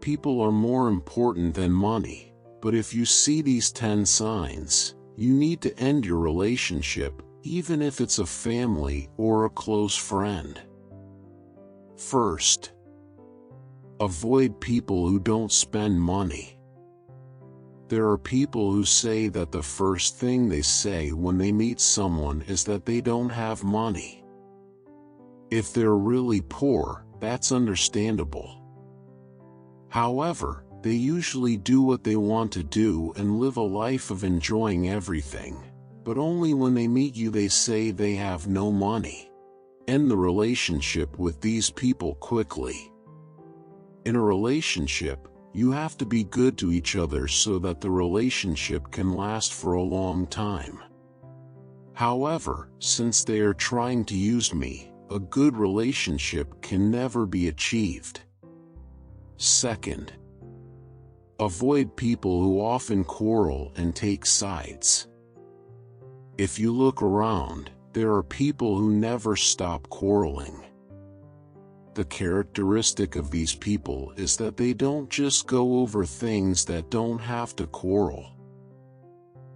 people are more important than money, but if you see these 10 signs, you need to end your relationship, even if it's a family or a close friend. First, avoid people who don't spend money. There are people who say that the first thing they say when they meet someone is that they don't have money. If they're really poor, that's understandable. However, they usually do what they want to do and live a life of enjoying everything, but only when they meet you they say they have no money. End the relationship with these people quickly. In a relationship, you have to be good to each other so that the relationship can last for a long time. However, since they are trying to use me, a good relationship can never be achieved. Second, avoid people who often quarrel and take sides. If you look around, there are people who never stop quarreling. The characteristic of these people is that they don't just go over things that don't have to quarrel.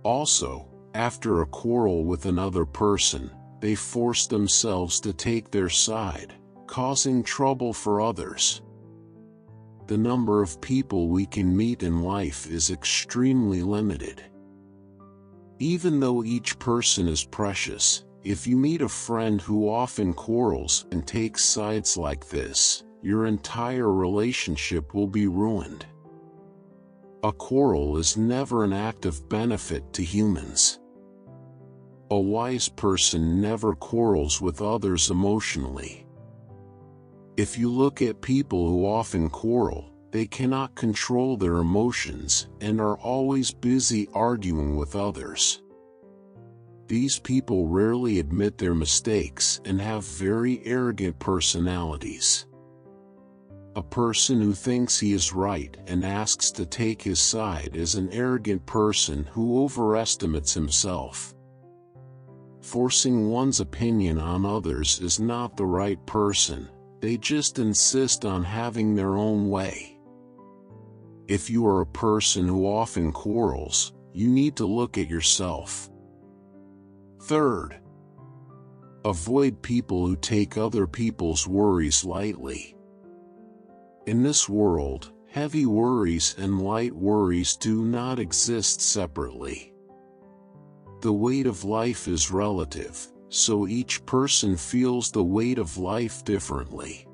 Also, after a quarrel with another person, they force themselves to take their side, causing trouble for others. The number of people we can meet in life is extremely limited. Even though each person is precious, if you meet a friend who often quarrels and takes sides like this, your entire relationship will be ruined. A quarrel is never an act of benefit to humans. A wise person never quarrels with others emotionally. If you look at people who often quarrel, they cannot control their emotions and are always busy arguing with others. These people rarely admit their mistakes and have very arrogant personalities. A person who thinks he is right and asks to take his side is an arrogant person who overestimates himself. Forcing one's opinion on others is not the right person, they just insist on having their own way. If you are a person who often quarrels, you need to look at yourself. Third, avoid people who take other people's worries lightly. In this world, heavy worries and light worries do not exist separately. The weight of life is relative, so each person feels the weight of life differently.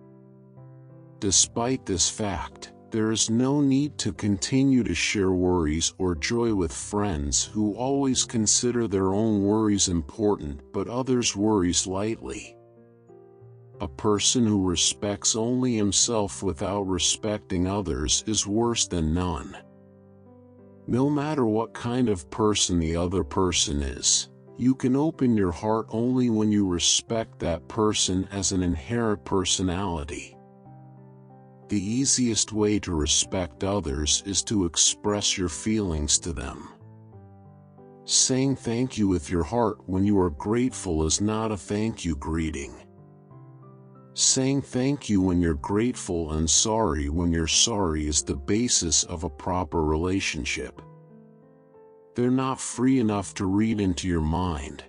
Despite this fact, there is no need to continue to share worries or joy with friends who always consider their own worries important but others' worries lightly. A person who respects only himself without respecting others is worse than none. No matter what kind of person the other person is, you can open your heart only when you respect that person as an inherent personality. The easiest way to respect others is to express your feelings to them. Saying thank you with your heart when you are grateful is not a thank you greeting. Saying thank you when you're grateful and sorry when you're sorry is the basis of a proper relationship. They're not free enough to read into your mind.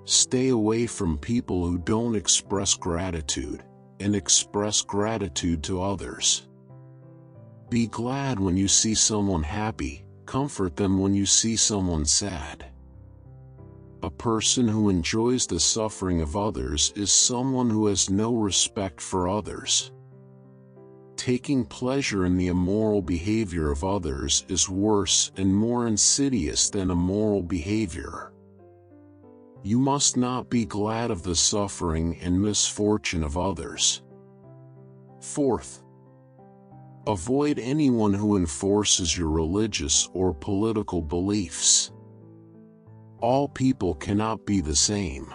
Stay away from people who don't express gratitude, and express gratitude to others. Be glad when you see someone happy, comfort them when you see someone sad. A person who enjoys the suffering of others is someone who has no respect for others. Taking pleasure in the immoral behavior of others is worse and more insidious than immoral behavior. You must not be glad of the suffering and misfortune of others. Fourth, avoid anyone who enforces your religious or political beliefs. All people cannot be the same.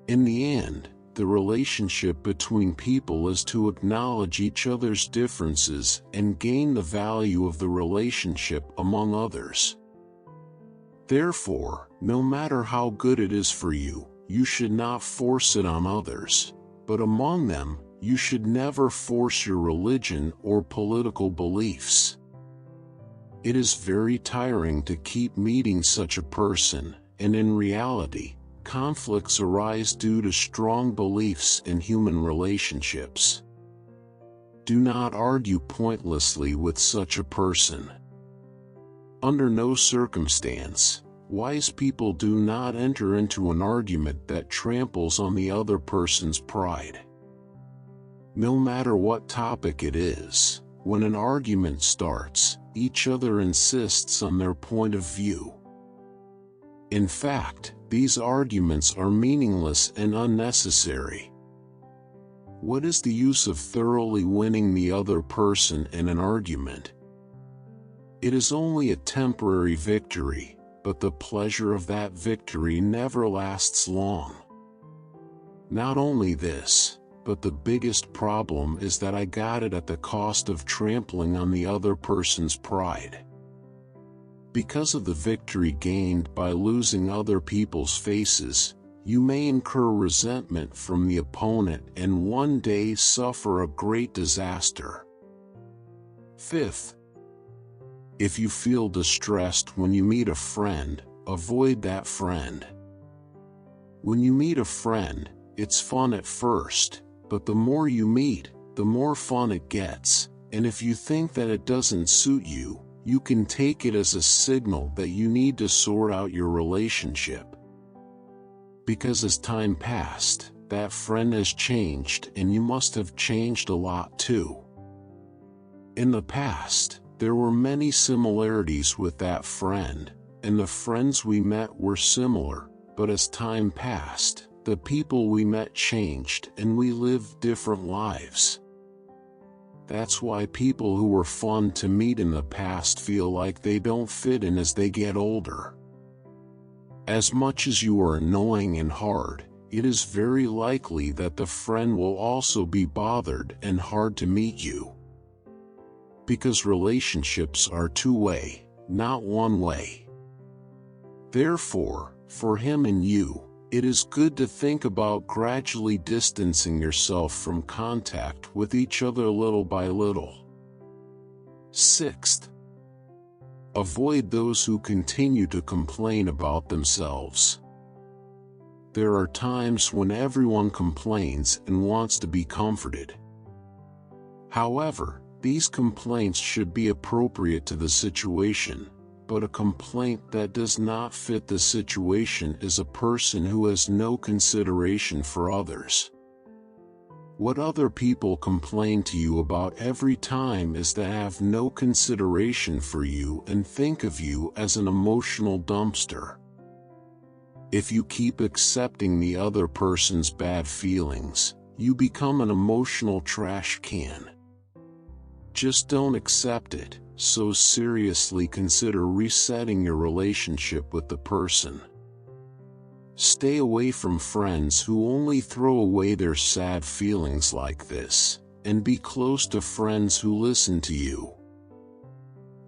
In the end, the relationship between people is to acknowledge each other's differences and gain the value of the relationship among others. Therefore, no matter how good it is for you, you should not force it on others, but among them, You should never force your religion or political beliefs. It is very tiring to keep meeting such a person, and in reality, conflicts arise due to strong beliefs in human relationships. Do not argue pointlessly with such a person. Under no circumstance, wise people do not enter into an argument that tramples on the other person's pride. No matter what topic it is, when an argument starts, each other insists on their point of view. In fact, these arguments are meaningless and unnecessary. What is the use of thoroughly winning the other person in an argument? It is only a temporary victory, but the pleasure of that victory never lasts long. Not only this, but the biggest problem is that I got it at the cost of trampling on the other person's pride. Because of the victory gained by losing other people's faces, you may incur resentment from the opponent and one day suffer a great disaster. Fifth, if you feel distressed when you meet a friend, avoid that friend. When you meet a friend, it's fun at first, but the more you meet, the more fun it gets, and if you think that it doesn't suit you, you can take it as a signal that you need to sort out your relationship. Because as time passed, that friend has changed and you must have changed a lot too. In the past, there were many similarities with that friend, and the friends we met were similar, but as time passed, the people we met changed and we lived different lives. That's why people who were fun to meet in the past feel like they don't fit in as they get older. As much as you are annoying and hard, it is very likely that the friend will also be bothered and hard to meet you. Because relationships are two-way, not one-way. Therefore, for him and you, it is good to think about gradually distancing yourself from contact with each other little by little. Sixth, avoid those who continue to complain about themselves. There are times when everyone complains and wants to be comforted. However, these complaints should be appropriate to the situation, but a complaint that does not fit the situation is a person who has no consideration for others. What other people complain to you about every time is to have no consideration for you and think of you as an emotional dumpster. If you keep accepting the other person's bad feelings, you become an emotional trash can. Just don't accept it, so seriously consider resetting your relationship with the person. Stay away from friends who only throw away their sad feelings like this, and be close to friends who listen to you.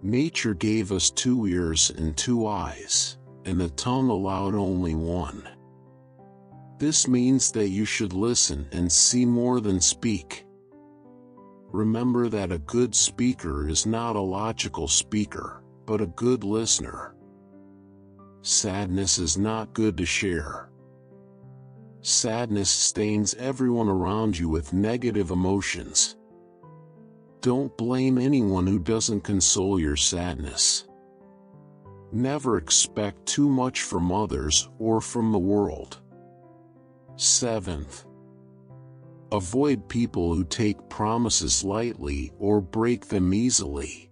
Nature gave us 2 ears and 2 eyes, and the tongue allowed only 1. This means that you should listen and see more than speak. Remember that a good speaker is not a logical speaker, but a good listener. Sadness is not good to share. Sadness stains everyone around you with negative emotions. Don't blame anyone who doesn't console your sadness. Never expect too much from others or from the world. 7th, avoid people who take promises lightly or break them easily.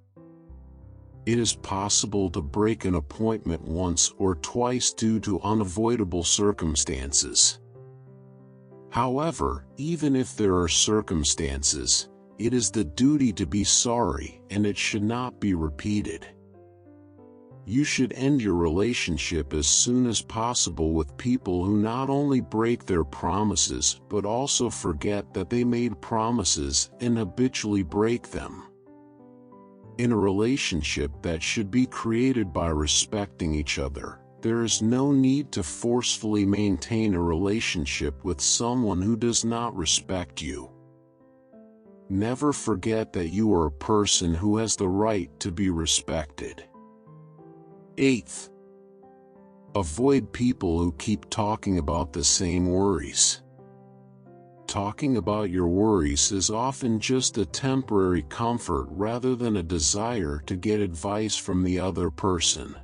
It is possible to break an appointment once or twice due to unavoidable circumstances. However, even if there are circumstances, it is the duty to be sorry and it should not be repeated. You should end your relationship as soon as possible with people who not only break their promises but also forget that they made promises and habitually break them. In a relationship that should be created by respecting each other, there is no need to forcefully maintain a relationship with someone who does not respect you. Never forget that you are a person who has the right to be respected. 8th, avoid people who keep talking about the same worries. Talking about your worries is often just a temporary comfort rather than a desire to get advice from the other person.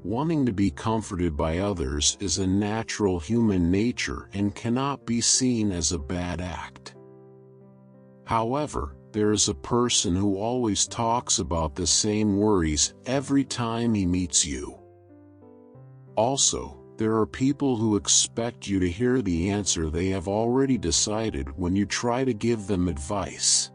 Wanting to be comforted by others is a natural human nature and cannot be seen as a bad act. However, there is a person who always talks about the same worries every time he meets you. Also, there are people who expect you to hear the answer they have already decided when you try to give them advice.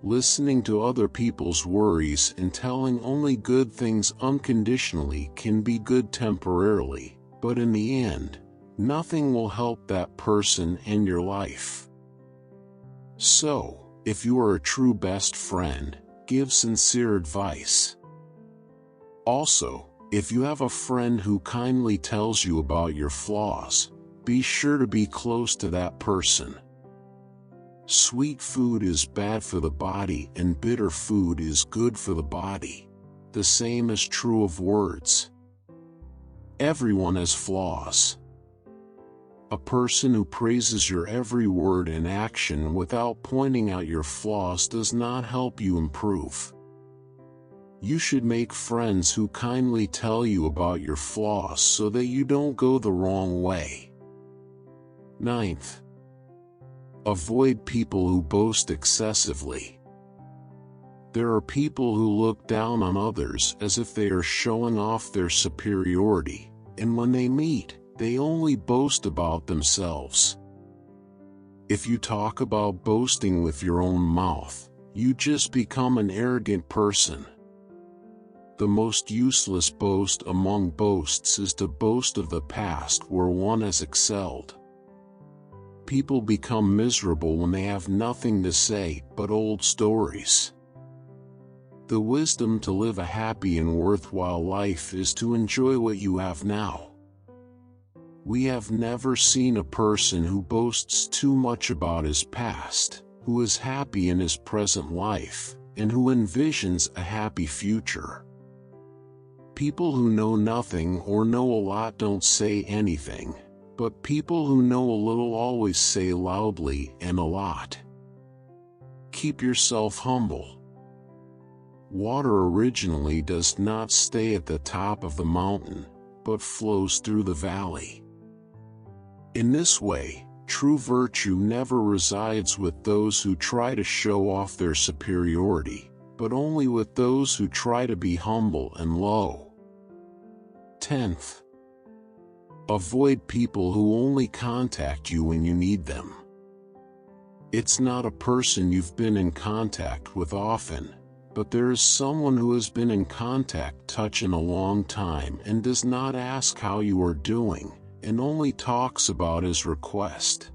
Listening to other people's worries and telling only good things unconditionally can be good temporarily, but in the end, nothing will help that person and your life. So, if you are a true best friend, give sincere advice. Also, if you have a friend who kindly tells you about your flaws, be sure to be close to that person. Sweet food is bad for the body and bitter food is good for the body. The same is true of words. Everyone has flaws. A person who praises your every word and action without pointing out your flaws does not help you improve. You should make friends who kindly tell you about your flaws so that you don't go the wrong way. 9th, avoid people who boast excessively. There are people who look down on others as if they are showing off their superiority, and when they meet, they only boast about themselves. If you talk about boasting with your own mouth, you just become an arrogant person. The most useless boast among boasts is to boast of the past where one has excelled. People become miserable when they have nothing to say but old stories. The wisdom to live a happy and worthwhile life is to enjoy what you have now. We have never seen a person who boasts too much about his past, who is happy in his present life, and who envisions a happy future. People who know nothing or know a lot don't say anything, but people who know a little always say loudly and a lot. Keep yourself humble. Water originally does not stay at the top of the mountain, but flows through the valley. In this way, true virtue never resides with those who try to show off their superiority, but only with those who try to be humble and low. 10th, avoid people who only contact you when you need them. It's not a person you've been in contact with often, but there is someone who has been in contact in a long time and does not ask how you are doing, and only talks about his request.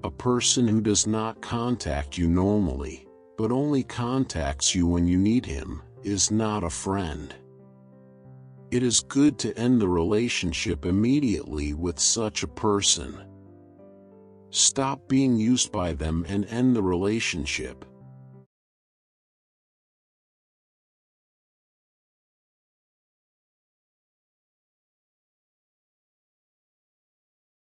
A person who does not contact you normally, but only contacts you when you need him, is not a friend. It is good to end the relationship immediately with such a person. Stop being used by them and end the relationship,